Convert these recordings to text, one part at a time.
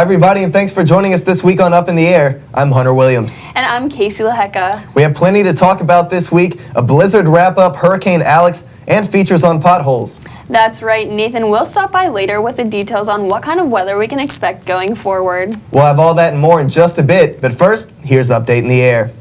Hi everybody, and thanks for joining us this week on Up in the Air. I'm Hunter Williams. And I'm Casey Lehecka. We have plenty to talk about this week, a blizzard wrap-up, Hurricane Alex, and features on potholes. That's right. Nathan will stop by later with the details on what kind of weather we can expect going forward. We'll have all that and more in just a bit, but first, here's Update in the Air.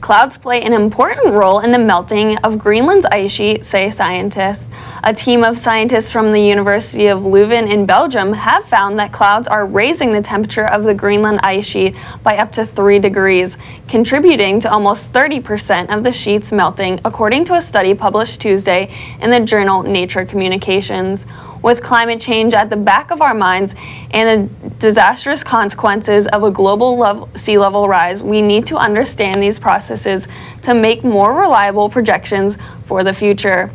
Clouds play an important role in the melting of Greenland's ice sheet, say scientists. A team of scientists from the University of Leuven in Belgium have found that clouds are raising the temperature of the Greenland ice sheet by up to 3 degrees, contributing to almost 30% of the sheet's melting, according to a study published Tuesday in the journal Nature Communications. With climate change at the back of our minds and the disastrous consequences of a global sea level rise, we need to understand these processes to make more reliable projections for the future.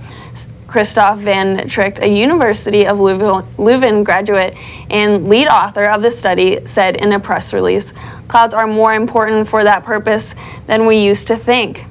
Christoph van Tricht, a University of Leuven graduate and lead author of the study, said in a press release, "Clouds are more important for that purpose than we used to think."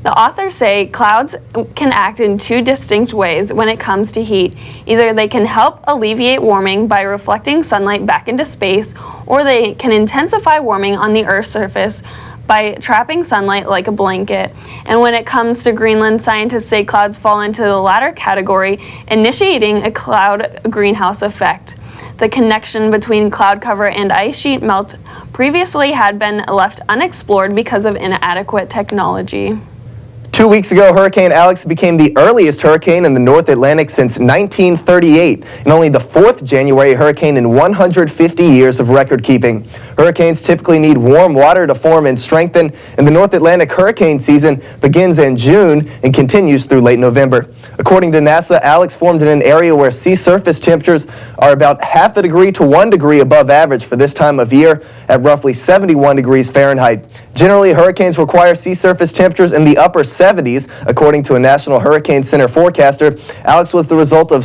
The authors say clouds can act in 2 distinct ways when it comes to heat. Either they can help alleviate warming by reflecting sunlight back into space, or they can intensify warming on the Earth's surface by trapping sunlight like a blanket. And when it comes to Greenland, scientists say clouds fall into the latter category, initiating a cloud greenhouse effect. The connection between cloud cover and ice sheet melt previously had been left unexplored because of inadequate technology. 2 weeks ago, Hurricane Alex became the earliest hurricane in the North Atlantic since 1938, and only the 4th January hurricane in 150 years of record keeping. Hurricanes typically need warm water to form and strengthen, and the North Atlantic hurricane season begins in June and continues through late November. According to NASA, Alex formed in an area where sea surface temperatures are about half a degree to 1 degree above average for this time of year at roughly 71 degrees Fahrenheit. Generally, hurricanes require sea surface temperatures in the upper 70s, according to a National Hurricane Center forecaster. Alex was the result of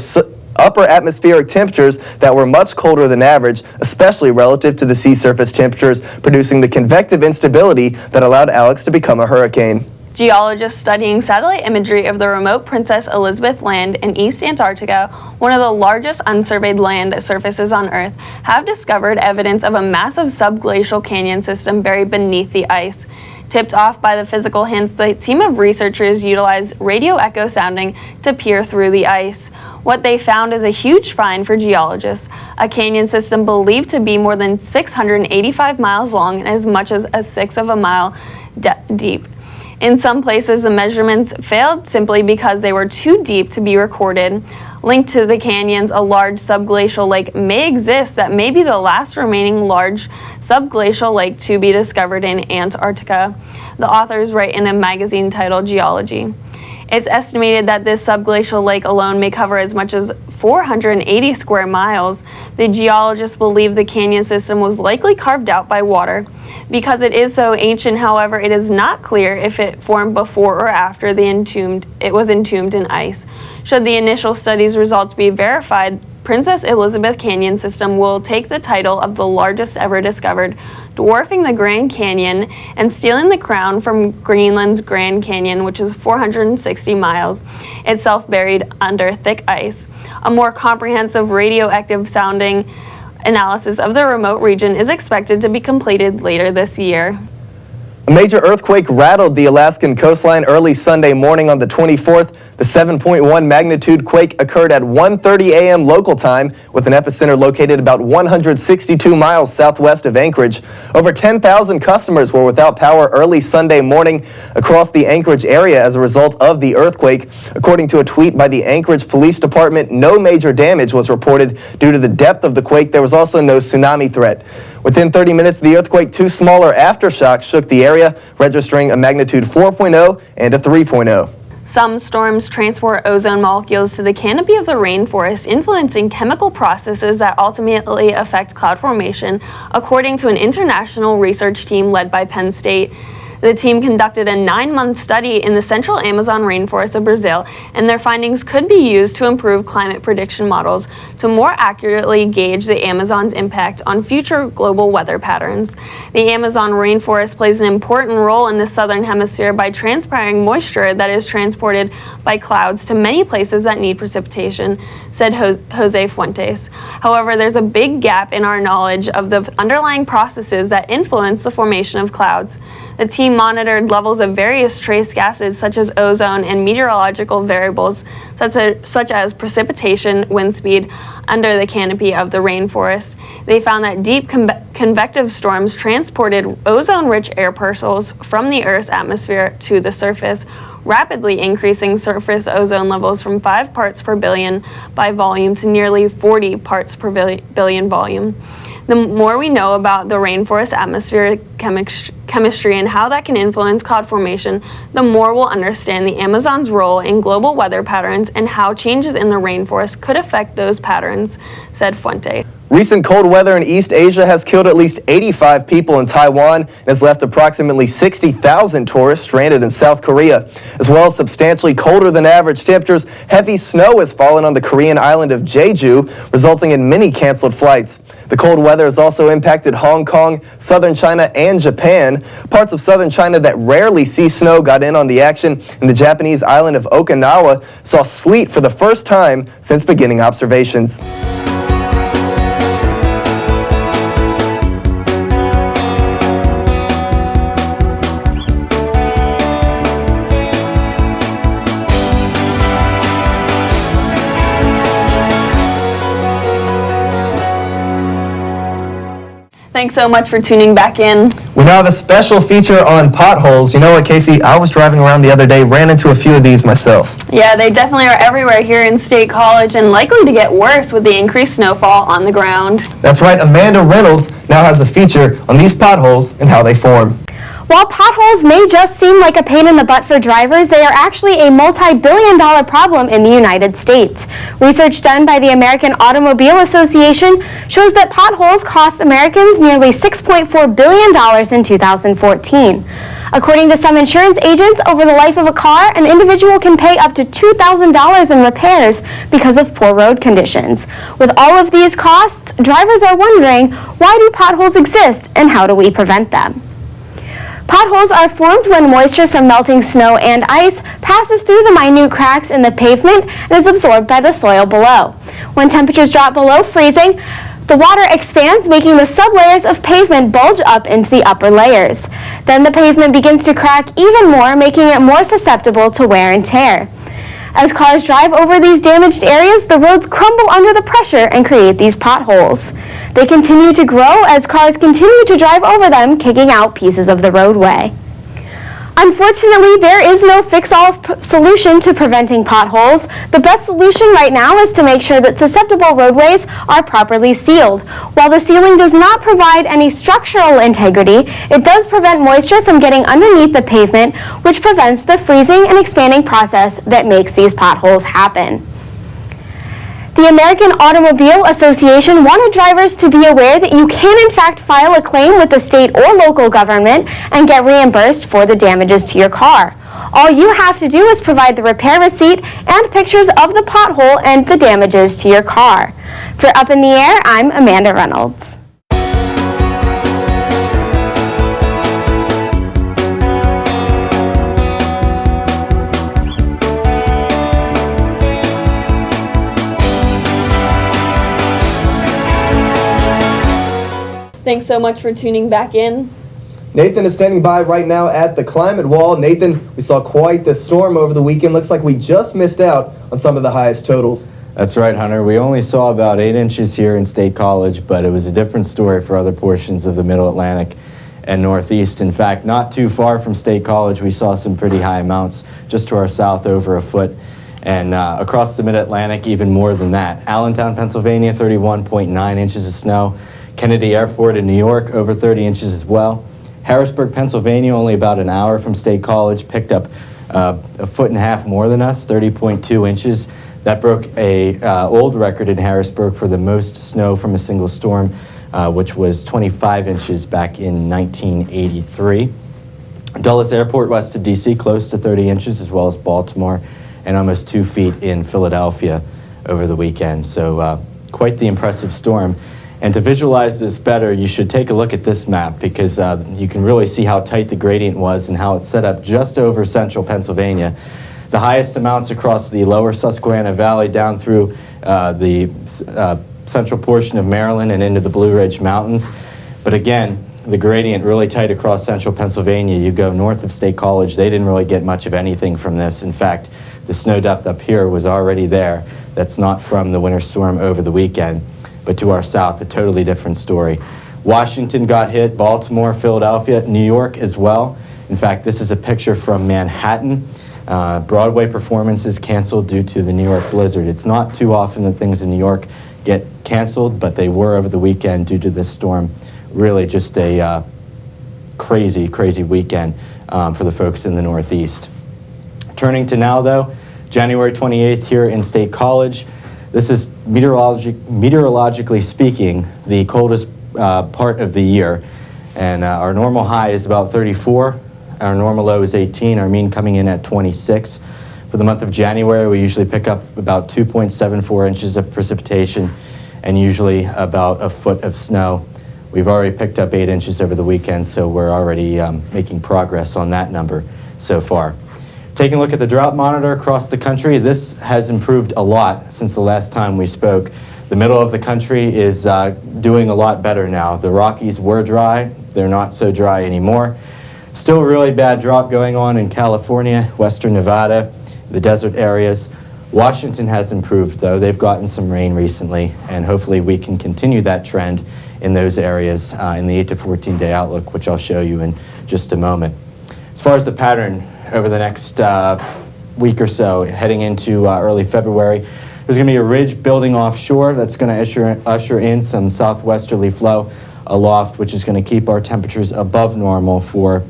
upper atmospheric temperatures that were much colder than average, especially relative to the sea surface temperatures, producing the convective instability that allowed Alex to become a hurricane. Geologists studying satellite imagery of the remote Princess Elizabeth Land in East Antarctica, one of the largest unsurveyed land surfaces on Earth, have discovered evidence of a massive subglacial canyon system buried beneath the ice. Tipped off by the physical hints, the team of researchers utilized radio echo sounding to peer through the ice. What they found is a huge find for geologists, a canyon system believed to be more than 685 miles long and as much as a sixth of a mile deep. In some places, the measurements failed simply because they were too deep to be recorded. Linked to the canyons, a large subglacial lake may exist that may be the last remaining large subglacial lake to be discovered in Antarctica. The authors write in a magazine titled Geology. It's estimated that this subglacial lake alone may cover as much as 480 square miles. The geologists believe the canyon system was likely carved out by water. Because it is so ancient, however, it is not clear if it formed before or after it was entombed in ice. Should the initial study's results be verified, Princess Elizabeth Canyon System will take the title of the largest ever discovered, dwarfing the Grand Canyon and stealing the crown from Greenland's Grand Canyon, which is 460 miles, itself buried under thick ice. A more comprehensive radioactive sounding analysis of the remote region is expected to be completed later this year. A major earthquake rattled the Alaskan coastline early Sunday morning on the 24th. The 7.1 magnitude quake occurred at 1:30 a.m. local time, with an epicenter located about 162 miles southwest of Anchorage. Over 10,000 customers were without power early Sunday morning across the Anchorage area as a result of the earthquake. According to a tweet by the Anchorage Police Department, no major damage was reported due to the depth of the quake. There was also no tsunami threat. Within 30 minutes, the earthquake, 2 smaller aftershocks shook the area, registering a magnitude 4.0 and a 3.0. Some storms transport ozone molecules to the canopy of the rainforest, influencing chemical processes that ultimately affect cloud formation, according to an international research team led by Penn State. The team conducted a 9-month study in the central Amazon rainforest of Brazil, and their findings could be used to improve climate prediction models to more accurately gauge the Amazon's impact on future global weather patterns. The Amazon rainforest plays an important role in the southern hemisphere by transpiring moisture that is transported by clouds to many places that need precipitation, said Jose Fuentes. However, there's a big gap in our knowledge of the underlying processes that influence the formation of clouds. The team monitored levels of various trace gases such as ozone and meteorological variables such as precipitation, wind speed, under the canopy of the rainforest. They found that deep convective storms transported ozone-rich air parcels from the Earth's atmosphere to the surface, rapidly increasing surface ozone levels from 5 parts per billion by volume to nearly 40 parts per billion volume. The more we know about the rainforest atmospheric chemistry and how that can influence cloud formation, the more we'll understand the Amazon's role in global weather patterns and how changes in the rainforest could affect those patterns, said Fuente. Recent cold weather in East Asia has killed at least 85 people in Taiwan and has left approximately 60,000 tourists stranded in South Korea. As well as substantially colder than average temperatures, heavy snow has fallen on the Korean island of Jeju, resulting in many canceled flights. The cold weather has also impacted Hong Kong, southern China, and Japan. Parts of southern China that rarely see snow got in on the action, and the Japanese island of Okinawa saw sleet for the first time since beginning observations. Thanks so much for tuning back in. We now have a special feature on potholes. You know what, Casey? I was driving around the other day, ran into a few of these myself. Yeah, they definitely are everywhere here in State College and likely to get worse with the increased snowfall on the ground. That's right, Amanda Reynolds now has a feature on these potholes and how they form. While potholes may just seem like a pain in the butt for drivers, they are actually a multi-billion-dollar problem in the United States. Research done by the American Automobile Association shows that potholes cost Americans nearly $6.4 billion in 2014. According to some insurance agents, over the life of a car, an individual can pay up to $2,000 in repairs because of poor road conditions. With all of these costs, drivers are wondering, why do potholes exist and how do we prevent them? Potholes are formed when moisture from melting snow and ice passes through the minute cracks in the pavement and is absorbed by the soil below. When temperatures drop below freezing, the water expands, making the sublayers of pavement bulge up into the upper layers. Then the pavement begins to crack even more, making it more susceptible to wear and tear. As cars drive over these damaged areas, the roads crumble under the pressure and create these potholes. They continue to grow as cars continue to drive over them, kicking out pieces of the roadway. Unfortunately, there is no fix-all solution to preventing potholes. The best solution right now is to make sure that susceptible roadways are properly sealed. While the sealing does not provide any structural integrity, it does prevent moisture from getting underneath the pavement, which prevents the freezing and expanding process that makes these potholes happen. The American Automobile Association wanted drivers to be aware that you can in fact file a claim with the state or local government and get reimbursed for the damages to your car. All you have to do is provide the repair receipt and pictures of the pothole and the damages to your car. For Up in the Air, I'm Amanda Reynolds. Thanks so much for tuning back in. Nathan is standing by right now at the climate wall. Nathan, we saw quite the storm over the weekend. Looks like we just missed out on some of the highest totals. That's right, Hunter. We only saw about 8 inches here in State College, but it was a different story for other portions of the Middle Atlantic and Northeast. In fact, not too far from State College, we saw some pretty high amounts just to our south, over a foot. And across the Mid-Atlantic, even more than that. Allentown, Pennsylvania, 31.9 inches of snow. Kennedy Airport in New York, over 30 inches as well. Harrisburg, Pennsylvania, only about an hour from State College, picked up a foot and a half more than us, 30.2 inches. That broke a old record in Harrisburg for the most snow from a single storm, which was 25 inches back in 1983. Dulles Airport west of D.C., close to 30 inches, as well as Baltimore, and almost 2 feet in Philadelphia over the weekend. So quite the impressive storm. And to visualize this better, you should take a look at this map, because you can really see how tight the gradient was and how it's set up just over central Pennsylvania. The highest amounts across the lower Susquehanna Valley down through the central portion of Maryland and into the Blue Ridge Mountains. But again, the gradient really tight across central Pennsylvania. You go north of State College, they didn't really get much of anything from this. In fact, the snow depth up here was already there. That's not from the winter storm over the weekend. But to our south, a totally different story. Washington got hit, Baltimore, Philadelphia, New York as well. In fact, this is a picture from Manhattan. Broadway performances canceled due to the New York blizzard. It's not too often that things in New York get canceled, but they were over the weekend due to this storm. Really just a crazy, crazy weekend for the folks in the Northeast. Turning to now, though, January 28th here in State College. This is, meteorologically speaking, the coldest part of the year. And our normal high is about 34. Our normal low is 18. Our mean coming in at 26. For the month of January, we usually pick up about 2.74 inches of precipitation and usually about a foot of snow. We've already picked up 8 inches over the weekend, so we're already making progress on that number so far. Taking a look at the drought monitor across the country, this has improved a lot since the last time we spoke. The middle of the country is doing a lot better now. The Rockies were dry. They're not so dry anymore. Still a really bad drought going on in California, western Nevada, the desert areas. Washington has improved, though. They've gotten some rain recently, and hopefully we can continue that trend in those areas in the 8 to 14 day outlook, which I'll show you in just a moment. As far as the pattern over the next week or so, heading into early February, there's going to be a ridge building offshore that's going to usher in some southwesterly flow aloft, which is going to keep our temperatures above normal for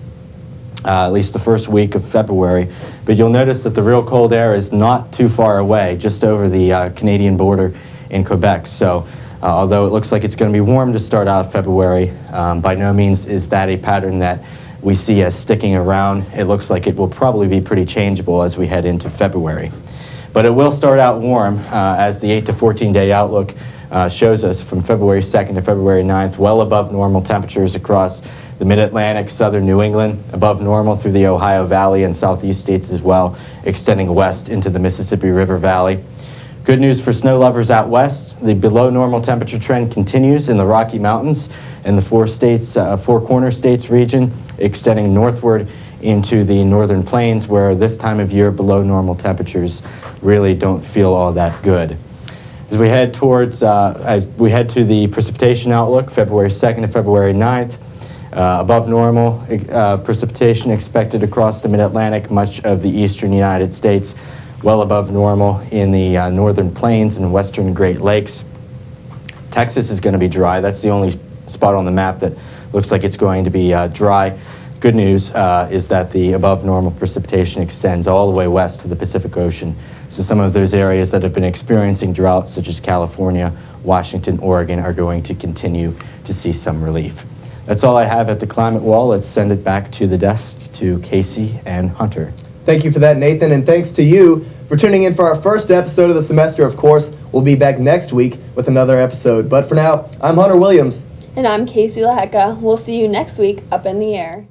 at least the first week of February. But you'll notice that the real cold air is not too far away, just over the Canadian border in Quebec. So although it looks like it's going to be warm to start out February, by no means is that a pattern that we see as sticking around. It looks like it will probably be pretty changeable as we head into February. But it will start out warm as the 8 to 14 day outlook shows us from February 2nd to February 9th, well above normal temperatures across the mid-Atlantic, southern New England, above normal through the Ohio Valley and southeast states as well, extending west into the Mississippi River Valley. Good news for snow lovers out west. The below normal temperature trend continues in the Rocky Mountains and the Four Corner States region, extending northward into the northern plains, where this time of year below normal temperatures really don't feel all that good. As we head to the precipitation outlook, February 2nd to February 9th, above normal precipitation expected across the mid-Atlantic, much of the eastern United States, well above normal in the northern plains and western Great Lakes. Texas is going to be dry. That's the only spot on the map that looks like it's going to be dry. Good news is that the above normal precipitation extends all the way west to the Pacific Ocean. So some of those areas that have been experiencing drought, such as California, Washington, Oregon, are going to continue to see some relief. That's all I have at the climate wall. Let's send it back to the desk to Casey and Hunter. Thank you for that, Nathan, and thanks to you for tuning in for our first episode of the semester. Of course, we'll be back next week with another episode. But for now, I'm Hunter Williams. And I'm Casey Lehecka. We'll see you next week up in the air.